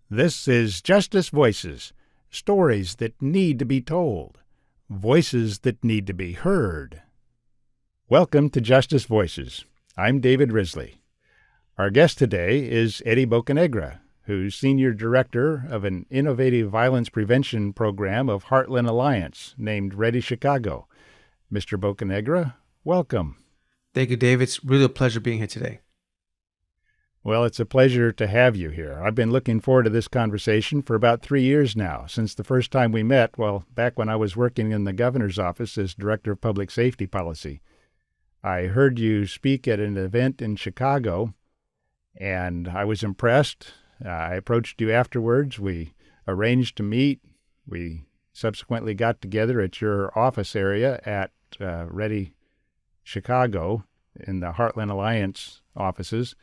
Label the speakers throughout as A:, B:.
A: This is Justice Voices, stories that need to be told, voices that need to be heard. Welcome to Justice Voices. I'm David Risley. Our guest today is Eddie Bocanegra, who's Senior Director of an innovative violence prevention program of Heartland Alliance named READI Chicago. Mr. Bocanegra, welcome.
B: Thank you, David. It's really a pleasure being here today.
A: Well, it's a pleasure to have you here. I've been looking forward to this conversation for about 3 years now, since the first time we met, back when I was working in the governor's office as Director of Public Safety Policy. I heard you speak at an event in Chicago, and I was impressed. I approached you afterwards. We arranged to meet. We subsequently got together at your office area at READI Chicago in the Heartland Alliance offices.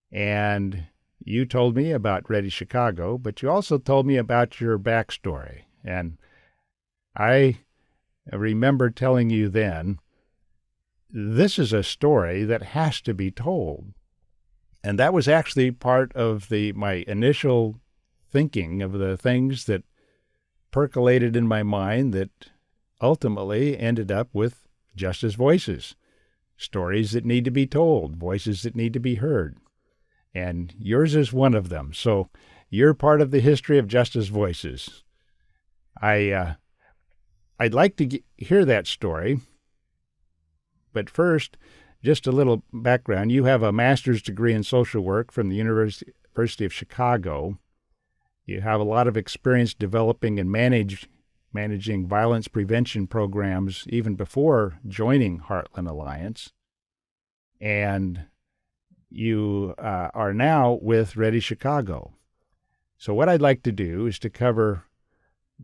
A: And you told me about READI Chicago, but you also told me about your backstory. And I remember telling you then, this is a story that has to be told. And that was actually part of my initial thinking of the things that percolated in my mind that ultimately ended up with Justice Voices, stories that need to be told, voices that need to be heard. And yours is one of them. So you're part of the history of Justice Voices. I'd like to hear that story. But first, just a little background. You have a master's degree in social work from the University of Chicago. You have a lot of experience developing and managing violence prevention programs even before joining Heartland Alliance. And you are now with READI Chicago. So what I'd like to do is to cover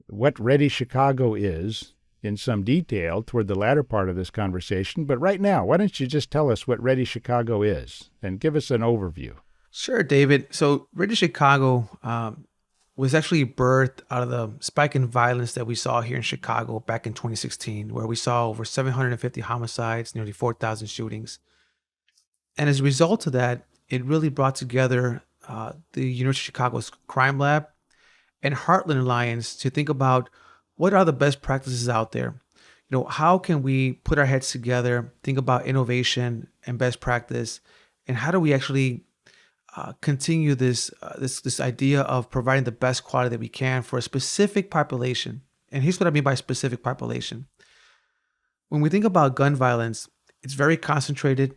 A: what READI Chicago is in some detail toward the latter part of this conversation. But right now, why don't you just tell us what READI Chicago is and give us an overview?
B: Sure, David. So READI Chicago was actually birthed out of the spike in violence that we saw here in Chicago back in 2016, where we saw over 750 homicides, nearly 4,000 shootings. And as a result of that, it really brought together the University of Chicago's crime lab and Heartland Alliance to think about what are the best practices out there. How can we put our heads together, think about innovation and best practice, and how do we actually continue this idea of providing the best quality that we can for a specific population. And here's what I mean by specific population. When we think about gun violence, it's very concentrated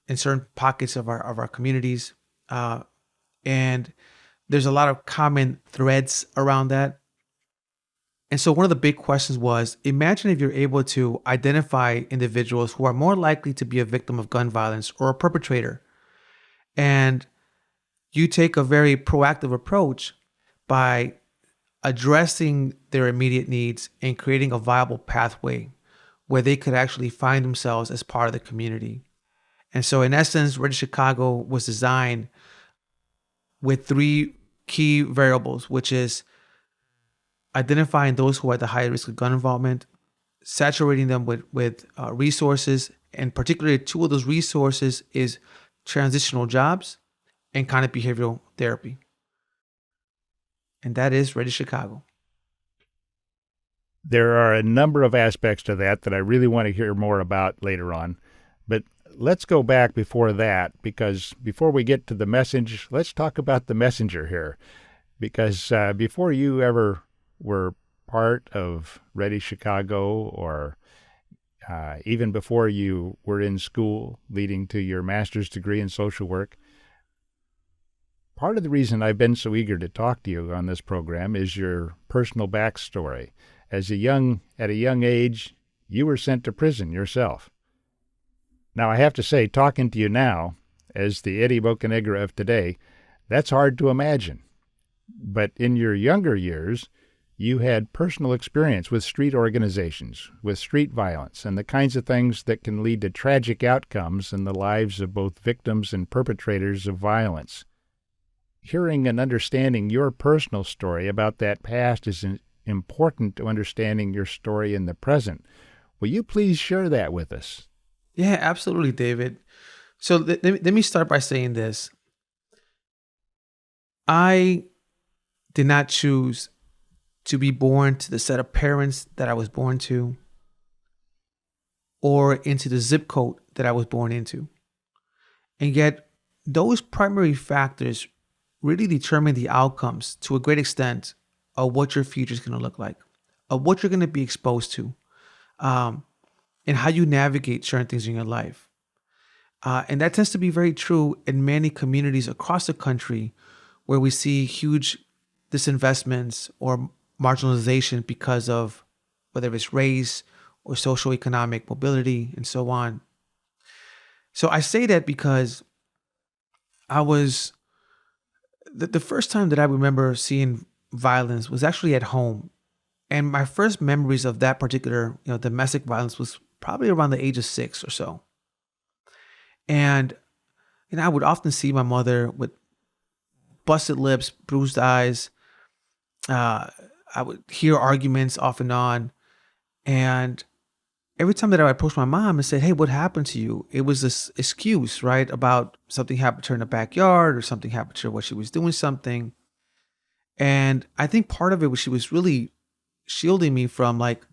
B: in certain pockets of our communities. And there's a lot of common threads around that. And so one of the big questions was, imagine if you're able to identify individuals who are more likely to be a victim of gun violence or a perpetrator. And you take a very proactive approach by addressing their immediate needs and creating a viable pathway where they could actually find themselves as part of the community. And so in essence, READI Chicago was designed with three key variables, which is identifying those who are at the highest risk of gun involvement, saturating them with resources, and particularly two of those resources is transitional jobs and cognitive behavioral therapy. And that is READI Chicago.
A: There are a number of aspects to that I really want to hear more about later on. But let's go back before that, because before we get to the message, let's talk about the messenger here. Because before you ever were part of READI Chicago, or even before you were in school leading to your master's degree in social work, part of the reason I've been so eager to talk to you on this program is your personal backstory. At a young age, you were sent to prison yourself. Now, I have to say, talking to you now, as the Eddie Bocanegra of today, that's hard to imagine. But in your younger years, you had personal experience with street organizations, with street violence, and the kinds of things that can lead to tragic outcomes in the lives of both victims and perpetrators of violence. Hearing and understanding your personal story about that past is important to understanding your story in the present. Will you please share that with us?
B: Yeah, absolutely, David. So let me start by saying this. I did not choose to be born to the set of parents that I was born to or into the zip code that I was born into. And yet, those primary factors really determine the outcomes to a great extent of what your future is going to look like, of what you're going to be exposed to, and how you navigate certain things in your life. And that tends to be very true in many communities across the country where we see huge disinvestments or marginalization because of whether it's race or socioeconomic mobility and so on. So I say that because I was, the first time that I remember seeing violence was actually at home. And my first memories of that particular, domestic violence was probably around the age of 6 or so. And, I would often see my mother with busted lips, bruised eyes. I would hear arguments off and on. And every time that I would approach my mom and said, "Hey, what happened to you?" It was this excuse, right? About something happened to her in the backyard or something happened to her while she was doing something. And I think part of it was she was really shielding me from, like,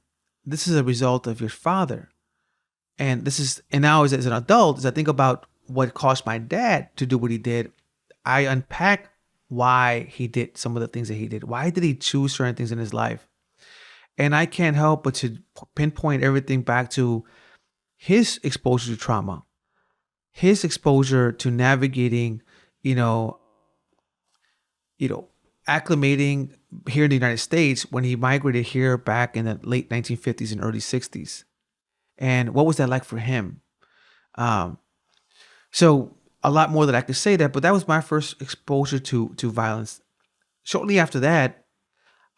B: this is a result of your father. And now as an adult, as I think about what caused my dad to do what he did, I unpack why he did some of the things that he did. Why did he choose certain things in his life? And I can't help but to pinpoint everything back to his exposure to trauma, his exposure to navigating, acclimating here in the United States when he migrated here back in the late 1950s and early 60s. And what was that like for him? So a lot more that I could say that, but that was my first exposure to violence. Shortly after that,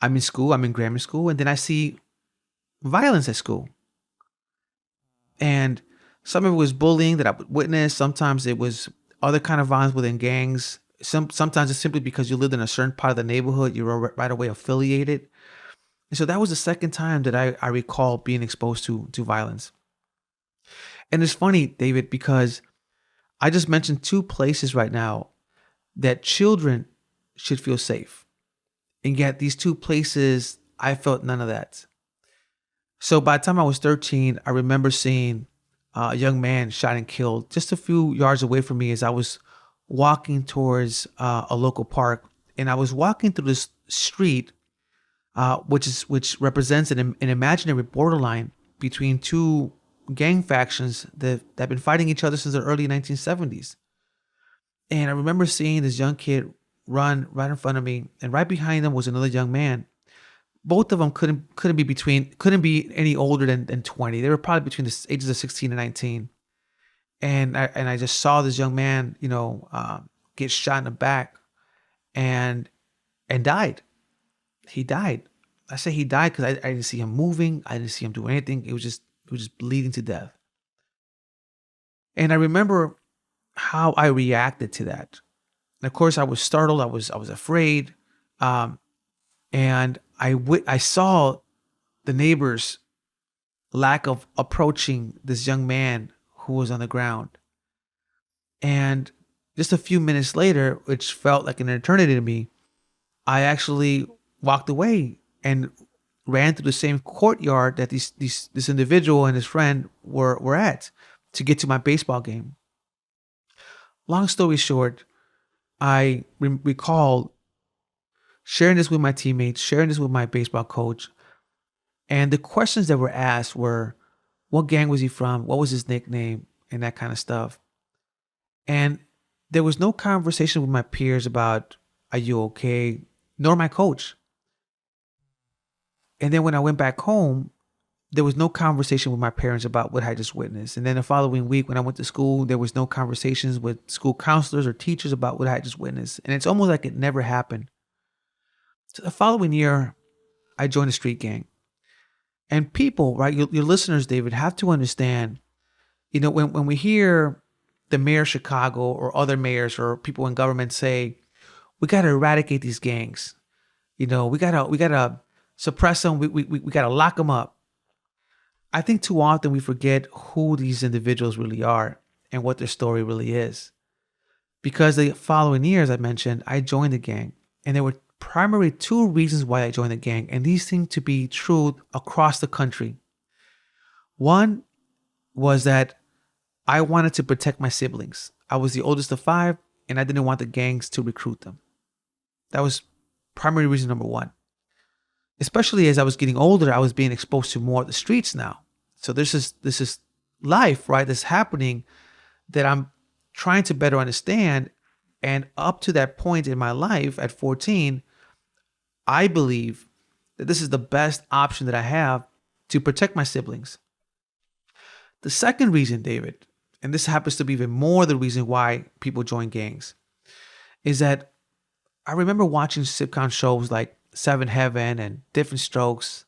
B: I'm in school, I'm in grammar school, and then I see violence at school. And some of it was bullying that I would witness. Sometimes it was other kind of violence within gangs. Sometimes it's simply because you lived in a certain part of the neighborhood, you were right away affiliated. And so that was the second time that I recall being exposed to violence. And it's funny, David, because I just mentioned 2 places right now that children should feel safe. And yet these 2 places, I felt none of that. So by the time I was 13, I remember seeing a young man shot and killed just a few yards away from me as I was walking towards a local park. And I was walking through this street, which represents an imaginary borderline between 2 gang factions that have been fighting each other since the early 1970s. And I remember seeing this young kid run right in front of me, and right behind them was another young man. Both of them couldn't be any older than 20. They were probably between the ages of 16 and 19. And I just saw this young man, get shot in the back and died. He died. I say he died because I didn't see him moving. I didn't see him do anything. It was just bleeding to death. And I remember how I reacted to that. And of course, I was startled. I was afraid. And I saw the neighbors' lack of approaching this young man who was on the ground. And just a few minutes later, which felt like an eternity to me, I actually walked away and ran through the same courtyard that this individual and his friend were at to get to my baseball game. Long story short, I recall sharing this with my teammates, sharing this with my baseball coach, and the questions that were asked were, what gang was he from? What was his nickname? And that kind of stuff. And there was no conversation with my peers about, are you okay? Nor my coach. And then when I went back home, there was no conversation with my parents about what I just witnessed. And then the following week when I went to school, there was no conversations with school counselors or teachers about what I just witnessed. And it's almost like it never happened. So the following year, I joined a street gang. And people, right, your listeners, David, have to understand, when we hear the mayor of Chicago or other mayors or people in government say, we got to eradicate these gangs. We gotta suppress them. We gotta lock them up. I think too often we forget who these individuals really are and what their story really is. Because the following year, as I mentioned, I joined the gang, and there were primary two reasons why I joined the gang, and these seem to be true across the country. One was that I wanted to protect my siblings. I was the oldest of 5, and I didn't want the gangs to recruit them. That was primary reason number one. Especially as I was getting older, I was being exposed to more of the streets now. So this is life, right, that's happening that I'm trying to better understand. And up to that point in my life at 14, I believe that this is the best option that I have to protect my siblings. The second reason, David, and this happens to be even more the reason why people join gangs, is that I remember watching sitcom shows like Seven Heaven and Different Strokes.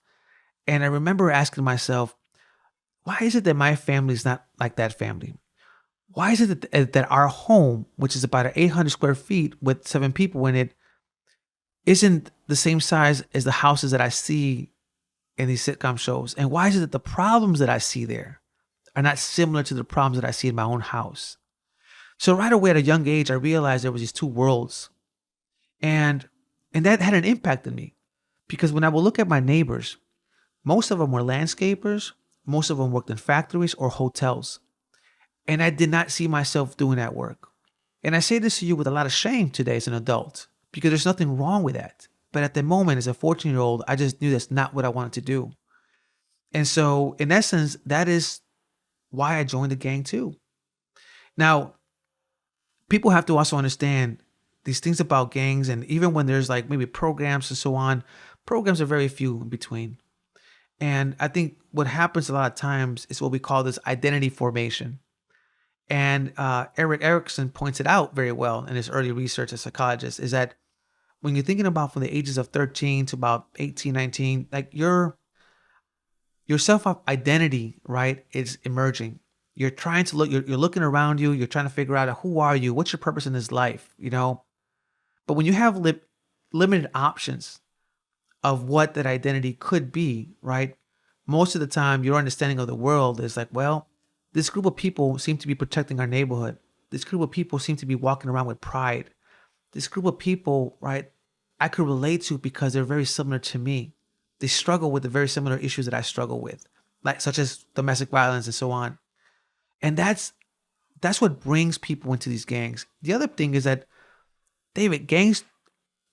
B: And I remember asking myself, why is it that my family is not like that family? Why is it that our home, which is about 800 square feet with 7 people in it, isn't the same size as the houses that I see in these sitcom shows? And why is it that the problems that I see there are not similar to the problems that I see in my own house? So right away at a young age, I realized there was these two worlds. And that had an impact on me, because when I would look at my neighbors, most of them were landscapers, most of them worked in factories or hotels. And I did not see myself doing that work. And I say this to you with a lot of shame today as an adult, because there's nothing wrong with that. But at the moment, as a 14-year-old, I just knew that's not what I wanted to do. And so in essence, that is why I joined the gang too. Now, people have to also understand these things about gangs, and even when there's like maybe programs and so on, programs are very few in between. And I think what happens a lot of times is what we call this identity formation. And Eric Erickson points it out very well in his early research as a psychologist, is that when you're thinking about from the ages of 13 to about 18, 19, like your self-identity, right, is emerging. You're trying to look, you're looking around you, you're trying to figure out who are you, what's your purpose in this life, you know? But when you have limited options of what that identity could be, right, most of the time your understanding of the world is like, well, this group of people seem to be protecting our neighborhood. This group of people seem to be walking around with pride. This group of people, right, I could relate to because they're very similar to me. They struggle with the very similar issues that I struggle with, like such as domestic violence and so on. And that's what brings people into these gangs. The other thing is that, David, gangs,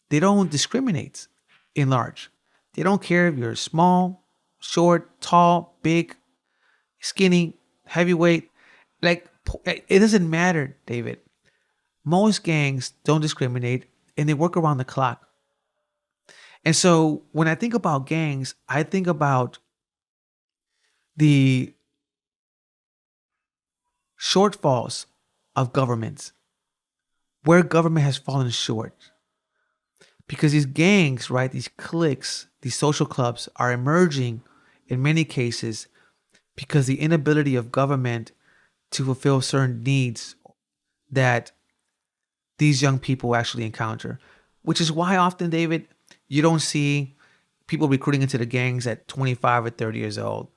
B: they don't discriminate in large. They don't care if you're small, short, tall, big, skinny, heavyweight. Like, it doesn't matter, David. Most gangs don't discriminate, and they work around the clock. And so when I think about gangs, I think about the shortfalls of governments, where government has fallen short. Because these gangs, right, these cliques, these social clubs are emerging in many cases because the inability of government to fulfill certain needs that these young people actually encounter. Which is why often, David, you don't see people recruiting into the gangs at 25 or 30 years old.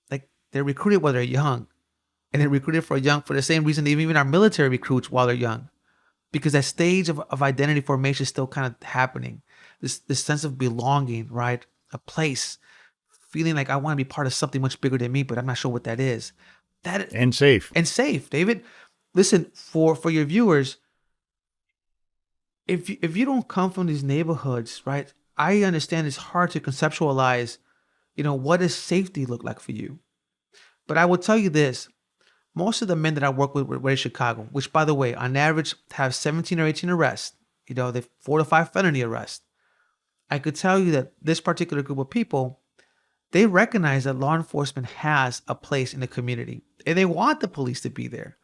B: Like, they're recruited while they're young. And they're recruited for the same reason even our military recruits while they're young. Because that stage of identity formation is still kind of happening. This sense of belonging, right? A place. Feeling like I want to be part of something much bigger than me, but I'm not sure what that is.
A: And safe.
B: And safe, David. Listen, for your viewers, if you don't come from these neighborhoods, right? I understand it's hard to conceptualize, what does safety look like for you? But I will tell you this. Most of the men that I work with READI Chicago, which, by the way, on average have 17 or 18 arrests, they 4 to 5 felony arrests. I could tell you that this particular group of people, they recognize that law enforcement has a place in the community, and they want the police to be there.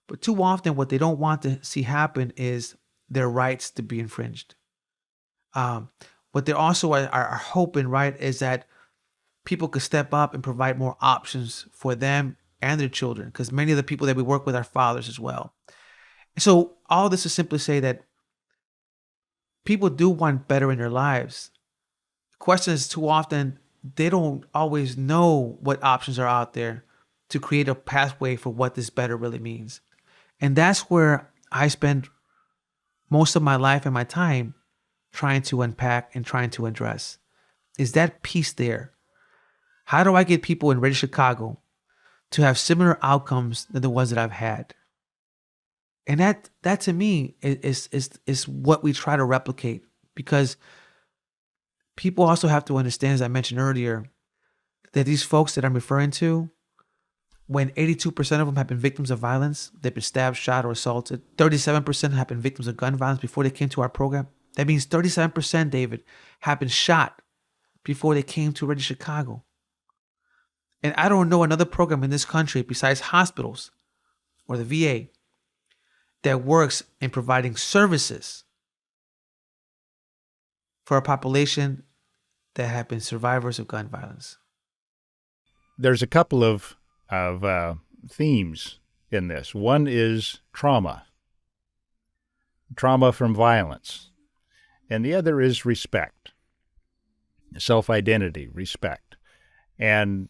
B: But too often, what they don't want to see happen is their rights to be infringed. What they also are hoping, right, is that people could step up and provide more options for them and their children, because many of the people that we work with are fathers as well. So all this is simply say that people do want better in their lives. The question is, too often, they don't always know what options are out there to create a pathway for what this better really means. And that's where I spend most of my life and my time trying to unpack and trying to address. Is that piece there? How do I get people in READI Chicago to have similar outcomes than the ones that I've had? And that to me is what we try to replicate, because people also have to understand, as I mentioned earlier, that these folks that I'm referring to, when 82% of them have been victims of violence, they've been stabbed, shot, or assaulted, 37% have been victims of gun violence before they came to our program. That means 37%, David, have been shot before they came to READI Chicago. And I don't know another program in this country besides hospitals or the VA that works in providing services for a population that have been survivors of gun violence.
A: There's a couple of themes in this. One is trauma from violence, and the other is respect, self-identity, respect. And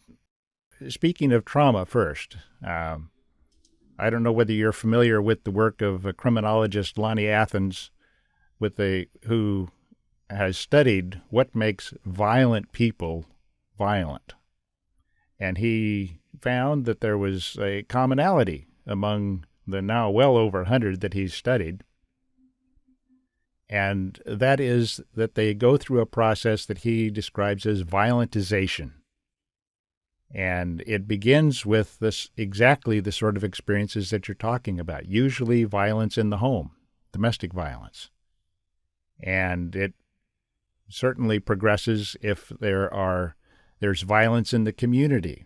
A: speaking of trauma first, I don't know whether you're familiar with the work of a criminologist, Lonnie Athens, who has studied what makes violent people violent. And he found that there was a commonality among the now well over 100 that he's studied. And that is that they go through a process that he describes as violentization. And it begins with exactly the sort of experiences that you're talking about, usually violence in the home, domestic violence. And it certainly progresses if there's violence in the community.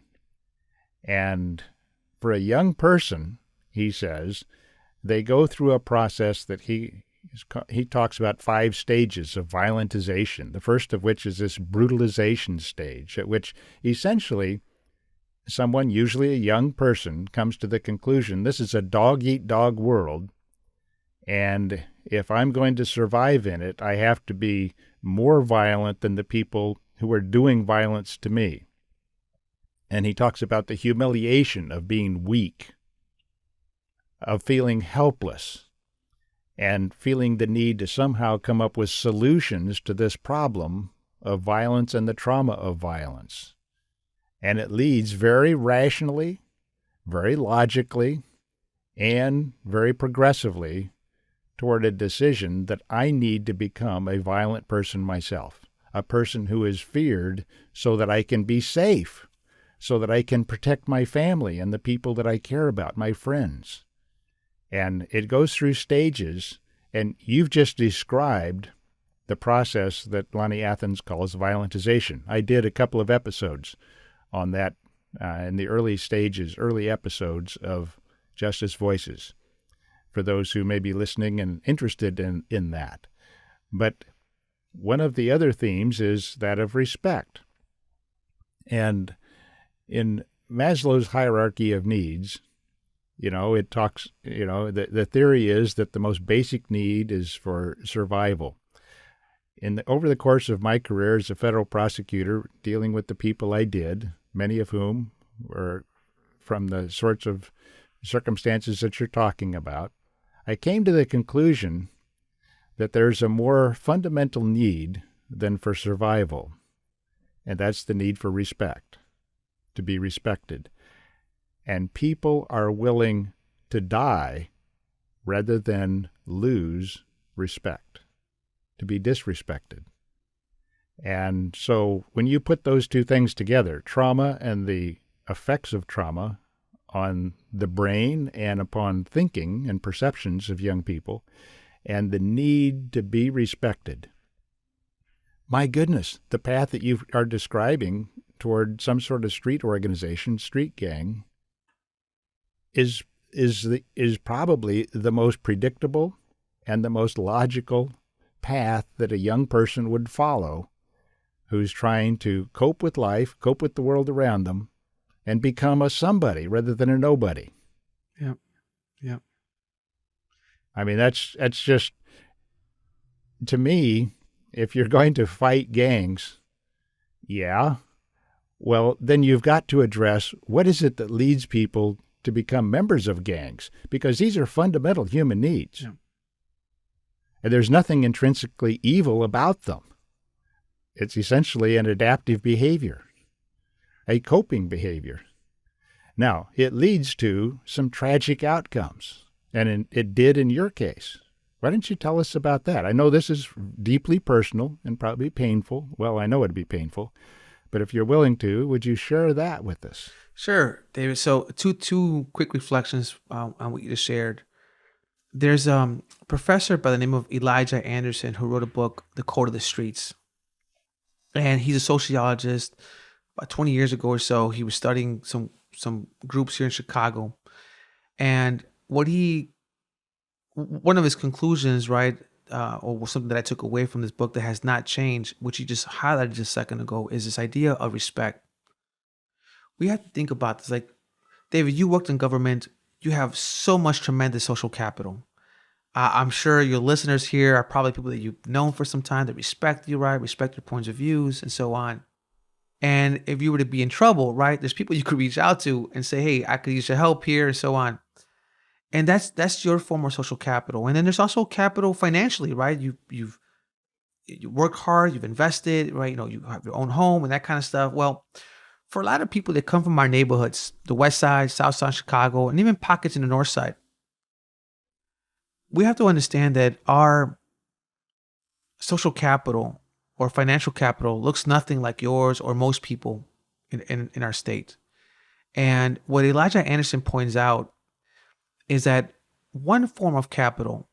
A: And for a young person, he says, they go through a process that he talks about 5 stages of violentization, the first of which is this brutalization stage, at which essentially someone, usually a young person, comes to the conclusion, this is a dog-eat-dog world, and if I'm going to survive in it, I have to be more violent than the people who are doing violence to me. And he talks about the humiliation of being weak, of feeling helpless, and feeling the need to somehow come up with solutions to this problem of violence and the trauma of violence. And it leads very rationally, very logically, and very progressively toward a decision that I need to become a violent person myself, a person who is feared so that I can be safe, so that I can protect my family and the people that I care about, my friends. And it goes through stages, and you've just described the process that Lonnie Athens calls violentization. I did a couple of episodes on that in the early episodes of Justice Voices, for those who may be listening and interested in that. But one of the other themes is that of respect. And in Maslow's hierarchy of needs, it talks, the theory is that the most basic need is for survival. Over the course of my career as a federal prosecutor, dealing with the people I did, many of whom were from the sorts of circumstances that you're talking about, I came to the conclusion that there's a more fundamental need than for survival, and that's the need for respect, to be respected. And people are willing to die rather than lose respect, to be disrespected. And so when you put those two things together, trauma and the effects of trauma on the brain and upon thinking and perceptions of young people, and the need to be respected, my goodness, the path that you are describing toward some sort of street organization, street gang, is probably the most predictable and the most logical path that a young person would follow who's trying to cope with life, cope with the world around them, and become a somebody rather than a nobody.
B: Yep. Yep.
A: I mean, that's just, to me, if you're going to fight gangs, well, then you've got to address what is it that leads people to become members of gangs, because these are fundamental human needs.
B: Yeah.
A: And there's nothing intrinsically evil about them. It's essentially an adaptive behavior, a coping behavior. Now, it leads to some tragic outcomes, and it did in your case. Why don't you tell us about that? I know this is deeply personal and probably painful. Well, I know it'd be painful, but if you're willing to, would you share that with us?
B: Sure, David. So two quick reflections on what you just shared. There's a professor by the name of Elijah Anderson who wrote a book, The Code of the Streets. And he's a sociologist. About 20 years ago or so, he was studying some groups here in Chicago. And one of his conclusions, right, or something that I took away from this book that has not changed, which he just highlighted just a second ago, is this idea of respect. We have to think about this. Like, David, you worked in government. You have so much tremendous social capital. I'm sure your listeners here are probably people that you've known for some time that respect you, right? Respect your points of views and so on. And if you were to be in trouble, right, there's people you could reach out to and say, hey, I could use your help here and so on. And that's your form of social capital. And then there's also capital financially, right? You work hard, you've invested, right? You have your own home and that kind of stuff. Well, for a lot of people that come from our neighborhoods, the West Side, South Side, Chicago, and even pockets in the North Side, we have to understand that our social capital or financial capital looks nothing like yours or most people in our state. And what Elijah Anderson points out is that one form of capital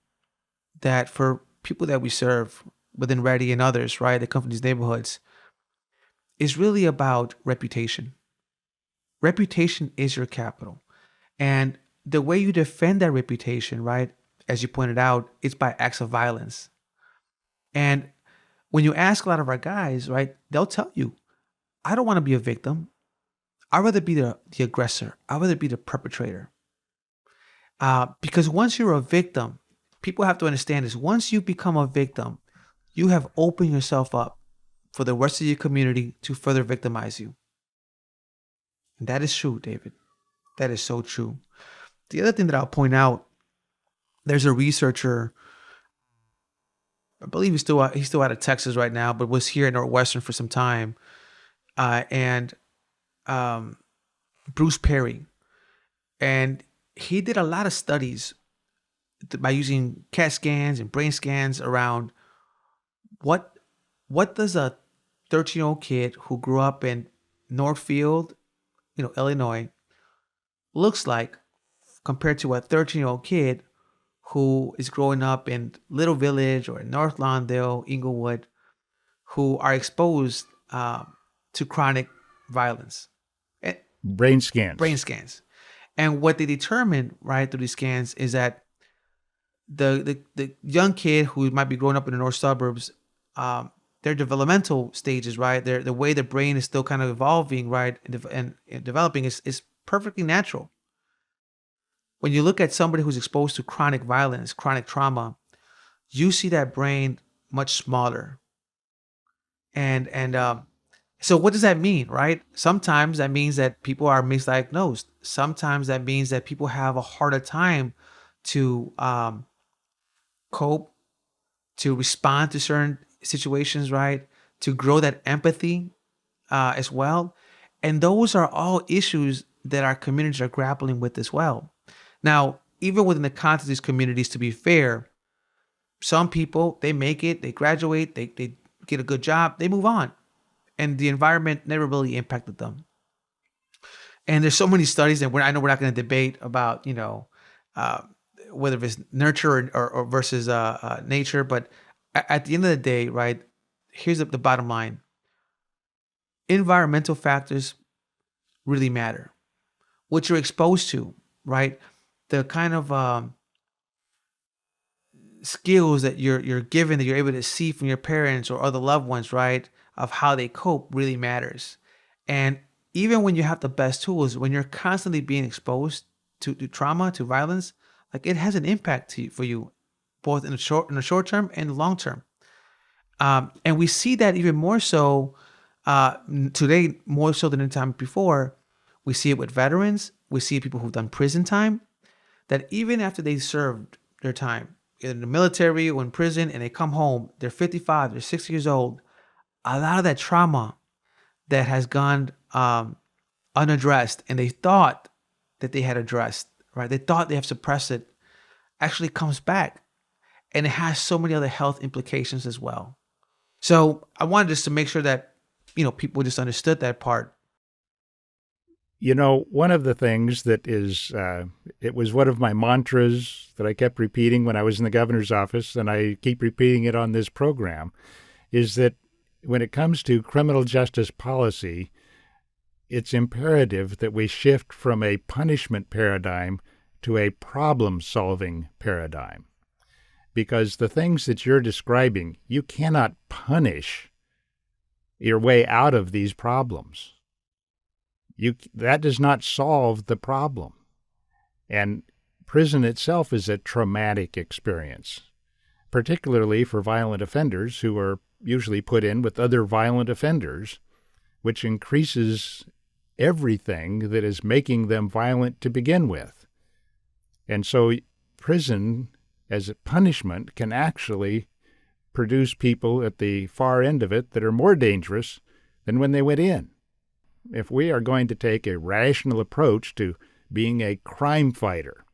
B: that for people that we serve within READI and others, right, that come from these neighborhoods, is really about reputation. Reputation is your capital. And the way you defend that reputation, right, as you pointed out, it's by acts of violence. And when you ask a lot of our guys, right, they'll tell you, I don't want to be a victim. I'd rather be the aggressor. I'd rather be the perpetrator. Because once you're a victim, people have to understand this. Once you become a victim, you have opened yourself up for the rest of your community to further victimize you. And that is true, David. That is so true. The other thing that I'll point out, there's a researcher, I believe he's still out of Texas right now, but was here in Northwestern for some time. And Bruce Perry. And he did a lot of studies by using CAT scans and brain scans around what does a 13-year-old kid who grew up in Northfield, Illinois, looks like compared to a 13-year-old kid who is growing up in Little Village or in North Lawndale, Inglewood, who are exposed to chronic violence.
A: Brain
B: scans. And what they determine, right, through these scans is that the young kid who might be growing up in the north suburbs, their developmental stages, right, the way the brain is still kind of evolving, right, and developing is perfectly natural. When you look at somebody who's exposed to chronic violence, chronic trauma, you see that brain much smaller. And so what does that mean, right? Sometimes that means that people are misdiagnosed. Sometimes that means that people have a harder time to cope, to respond to certain situations, right? To grow that empathy as well. And those are all issues that our communities are grappling with as well. Now, even within the context of these communities, to be fair, some people, they make it, they graduate, they get a good job, they move on. And the environment never really impacted them. And there's so many studies, and I know we're not going to debate about, whether it's nurture or versus nature. But at the end of the day, right, here's the bottom line. Environmental factors really matter. What you're exposed to, right? The kind of skills that you're given, that you're able to see from your parents or other loved ones, right, of how they cope really matters. And even when you have the best tools, when you're constantly being exposed to trauma, to violence, like it has an impact for you, both in the short term and the long term. And we see that even more so today, more so than any time before. We see it with veterans. We see people who've done prison time, that even after they served their time, in the military or in prison, and they come home, they're 55, they're 60 years old. A lot of that trauma that has gone unaddressed, and they thought that they had addressed, right? They thought they have suppressed it, actually comes back. And it has so many other health implications as well. So I wanted just to make sure that, people just understood that part.
A: One of the things that is, it was one of my mantras that I kept repeating when I was in the governor's office, and I keep repeating it on this program, is that when it comes to criminal justice policy, it's imperative that we shift from a punishment paradigm to a problem-solving paradigm. Because the things that you're describing, you cannot punish your way out of these problems. That does not solve the problem. And prison itself is a traumatic experience, particularly for violent offenders who are usually put in with other violent offenders, which increases everything that is making them violent to begin with. And so prison, as a punishment, can actually produce people at the far end of it that are more dangerous than when they went in. If we are going to take a rational approach to being a crime fighter,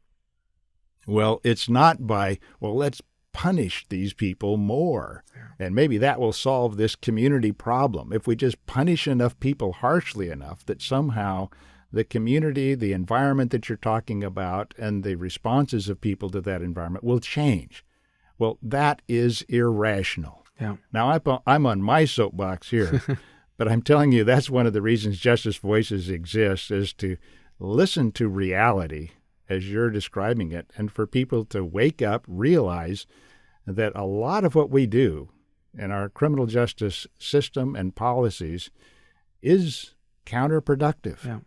A: well, it's not by, let's punish these people more, and maybe that will solve this community problem. If we just punish enough people harshly enough that somehow the community, the environment that you're talking about, and the responses of people to that environment will change. Well, that is irrational.
B: Yeah.
A: Now, I'm on my soapbox here, but I'm telling you that's one of the reasons Justice Voices exists, is to listen to reality as you're describing it, and for people to wake up, realize that a lot of what we do in our criminal justice system and policies is counterproductive.
B: Yeah.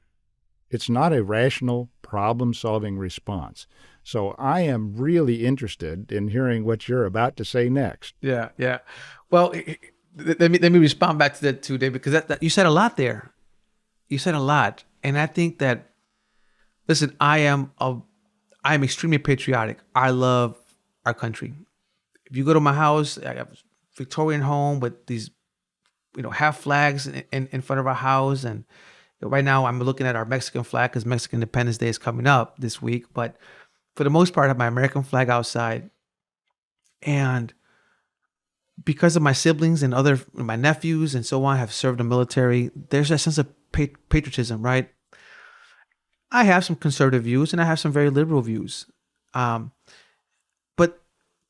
B: It's
A: not a rational problem-solving response. So I am really interested in hearing what you're about to say next.
B: Yeah. Well, let me respond back to that too, David, because that you said a lot there. You said a lot, and I think that, listen, I am extremely patriotic. I love our country. If you go to my house, I have a Victorian home with these, half flags in front of our house, and right now I'm looking at our Mexican flag because Mexican Independence Day is coming up this week. But for the most part, I have my American flag outside. And because of my siblings and my nephews and so on have served the military, there's a sense of patriotism, right? I have some conservative views and I have some very liberal views. But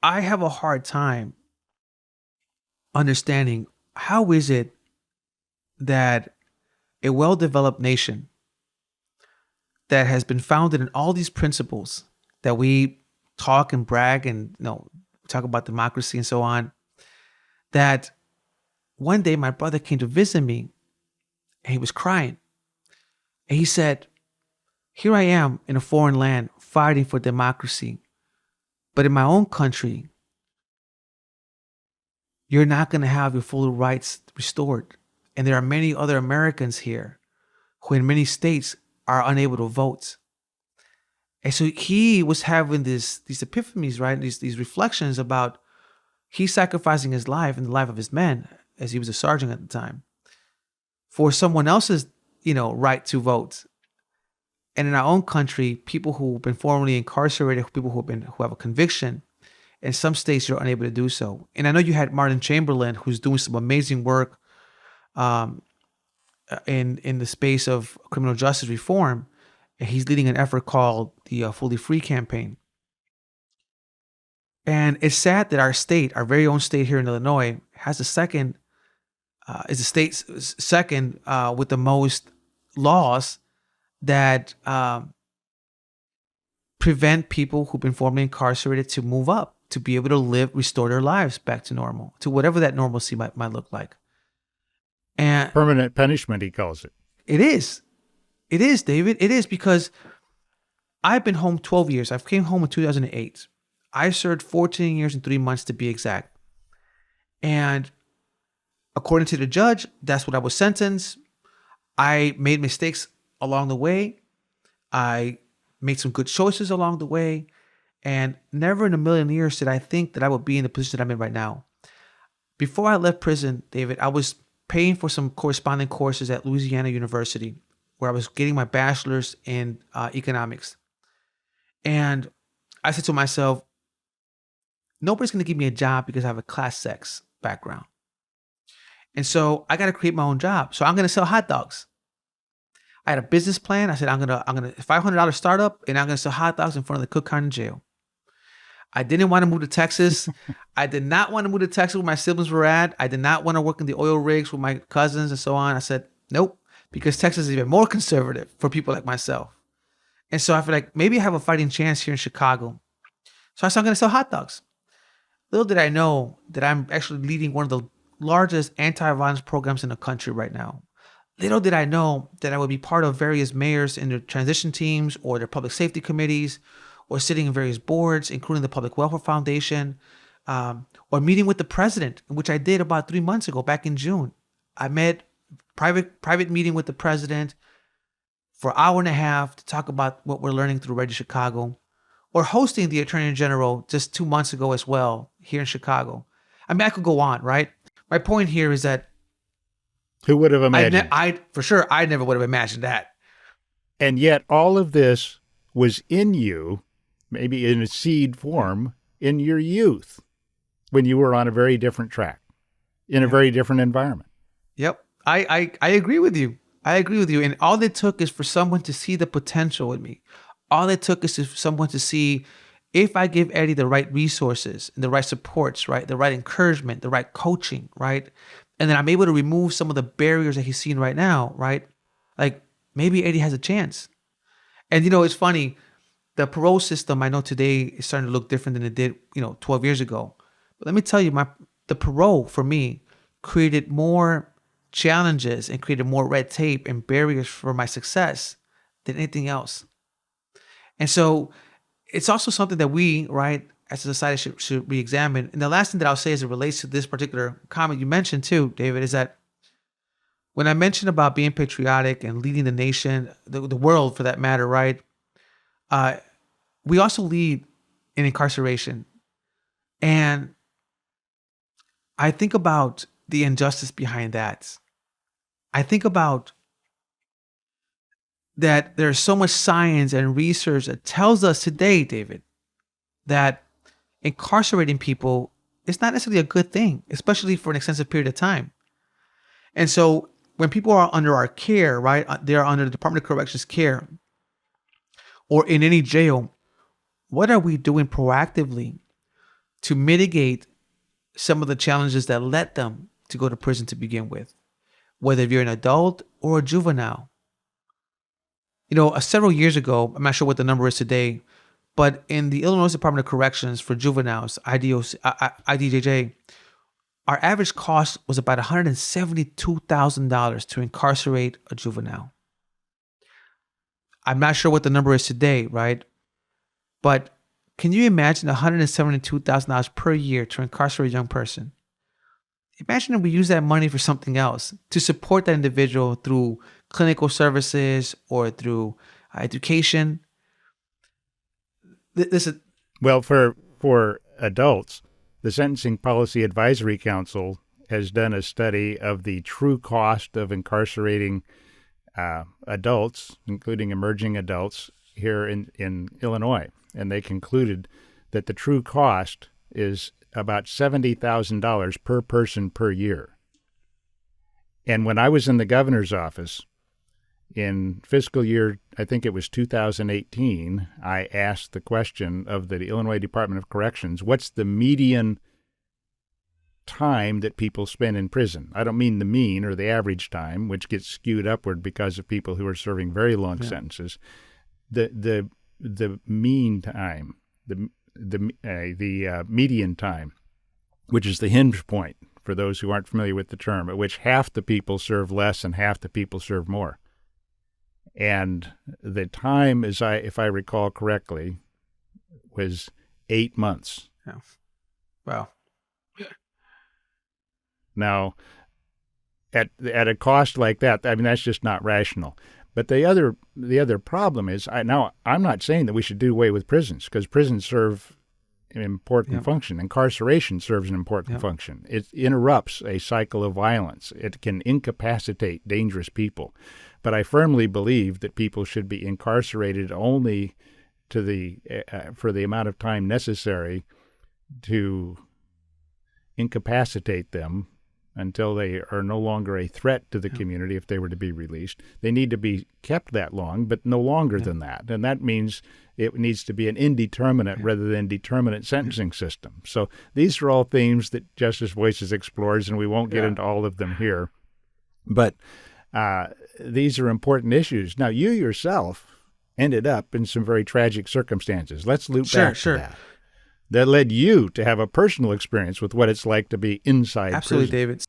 B: I have a hard time understanding how is it that a well-developed nation that has been founded in all these principles that we talk and brag and talk about democracy and so on, that one day my brother came to visit me and he was crying. And he said, here I am in a foreign land fighting for democracy, but in my own country, you're not going to have your full rights restored. And there are many other Americans here who in many states are unable to vote. And so he was having these epiphanies, right? These reflections about he sacrificing his life and the life of his men, as he was a sergeant at the time, for someone else's, right to vote. And in our own country, people who've been formerly incarcerated, people who have a conviction, in some states you're unable to do so. And I know you had Martin Chamberlain, who's doing some amazing work in the space of criminal justice reform. And he's leading an effort called the Fully Free campaign. And it's sad that our state, our very own state here in Illinois, has is the state's second with the most laws that prevent people who've been formerly incarcerated to move up, to be able to restore their lives back to normal, to whatever that normalcy might look like. And
A: permanent punishment, he calls it.
B: It is. It is, David. It is, because I've been home 12 years. I came home in 2008. I served 14 years and 3 months to be exact. And according to the judge, that's what I was sentenced. I made mistakes along the way. I made some good choices along the way. And never in a million years did I think that I would be in the position that I'm in right now. Before I left prison, David, I was paying for some corresponding courses at Louisiana University, where I was getting my bachelor's in economics. And I said to myself, nobody's going to give me a job because I have a class sex background. And so I got to create my own job. So I'm going to sell hot dogs. I had a business plan. I said, I'm gonna $500 startup, and I'm gonna sell hot dogs in front of the Cook County Jail. I didn't want to move to Texas. I did not want to move to Texas where my siblings were at. I did not want to work in the oil rigs with my cousins and so on. I said, nope, because Texas is even more conservative for people like myself. And so I feel like maybe I have a fighting chance here in Chicago. So I said, I'm gonna sell hot dogs. Little did I know that I'm actually leading one of the largest anti-violence programs in the country right now. Little did I know that I would be part of various mayors in their transition teams or their public safety committees, or sitting in various boards, including the Public Welfare Foundation, or meeting with the president, which I did about 3 months ago, back in June. I met private meeting with the president for an hour and a half to talk about what we're learning through READI Chicago, or hosting the Attorney General just 2 months ago as well here in Chicago. I mean, I could go on, right? My point here is that
A: who would have imagined?
B: I never would have imagined that.
A: And yet all of this was in you, maybe in a seed form, in your youth, when you were on a very different track, in a very different environment.
B: Yep. I agree with you. I agree with you. And all it took is for someone to see the potential in me. All it took is for someone to see, if I give Eddie the right resources and the right supports, right, the right encouragement, the right coaching, right, and then I'm able to remove some of the barriers that he's seeing right now, right, like maybe Eddie has a chance. And, you know, it's funny, the parole system I know today is starting to look different than it did, 12 years ago. But let me tell you, the parole for me created more challenges and created more red tape and barriers for my success than anything else. And so it's also something that we, right, as a society should re-examine. And the last thing that I'll say as it relates to this particular comment you mentioned too, David, is that when I mentioned about being patriotic and leading the nation, the world for that matter, right, we also lead in incarceration. And I think about the injustice behind that. I think about that there's so much science and research that tells us today, David, that incarcerating people is not necessarily a good thing, especially for an extensive period of time. And so when people are under our care, right, they are under the Department of Corrections care or in any jail, what are we doing proactively to mitigate some of the challenges that led them to go to prison to begin with, whether you're an adult or a juvenile? Several years ago, I'm not sure what the number is today, but in the Illinois Department of Corrections for juveniles, IDJJ, our average cost was about $172,000 to incarcerate a juvenile. I'm not sure what the number is today, right? But can you imagine $172,000 per year to incarcerate a young person? Imagine if we use that money for something else, to support that individual through clinical services or through education.
A: Well, for adults, the Sentencing Policy Advisory Council has done a study of the true cost of incarcerating adults, including emerging adults, here in Illinois. And they concluded that the true cost is about $70,000 per person per year. And when I was in the governor's office in fiscal year, I think it was 2018, I asked the question of the Illinois Department of Corrections, what's the median time that people spend in prison? I don't mean the mean or the average time, which gets skewed upward because of people who are serving very long sentences. The mean time, the median time, which is the hinge point for those who aren't familiar with the term, at which half the people serve less and half the people serve more. And the time, if I recall correctly, was 8 months.
B: Yeah. Wow.
A: Now, at a cost like that, I mean, that's just not rational. But the other problem is, I'm not saying that we should do away with prisons, because prisons serve an important function. Incarceration serves an important function. It interrupts a cycle of violence. It can incapacitate dangerous people. But I firmly believe that people should be incarcerated only for the amount of time necessary to incapacitate them until they are no longer a threat to the community if they were to be released. They need to be kept that long, but no longer than that. And that means it needs to be an indeterminate rather than determinate sentencing system. So these are all themes that Justice Voices explores, and we won't get into all of them here. But these are important issues. Now, you yourself ended up in some very tragic circumstances. Let's loop back to that. That led you to have a personal experience with what it's like to be inside
B: Absolutely,
A: prison.
B: David.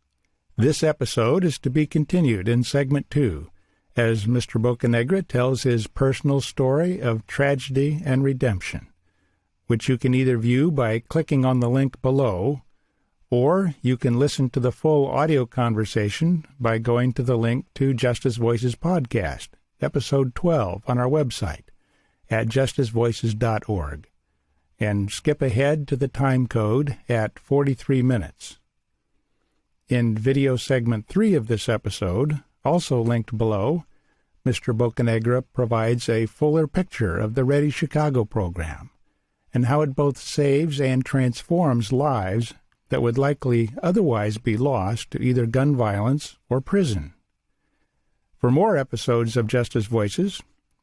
A: This episode is to be continued in segment 2, as Mr. Bocanegra tells his personal story of tragedy and redemption, which you can either view by clicking on the link below, or you can listen to the full audio conversation by going to the link to Justice Voices podcast, episode 12, on our website at justicevoices.org. And skip ahead to the time code at 43 minutes. In video segment 3 of this episode, also linked below, Mr. Bocanegra provides a fuller picture of the READI Chicago program and how it both saves and transforms lives that would likely otherwise be lost to either gun violence or prison. For more episodes of Justice Voices,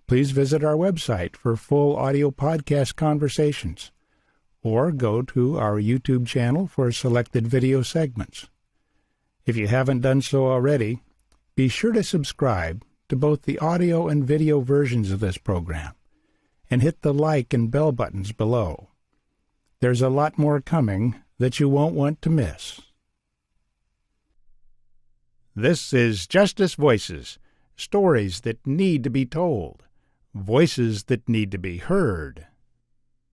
A: please visit our website for full audio podcast conversations, or go to our YouTube channel for selected video segments. If you haven't done so already, be sure to subscribe to both the audio and video versions of this program, and hit the like and bell buttons below. There's a lot more coming that you won't want to miss. This is Justice Voices, stories that need to be told. Voices that need to be heard.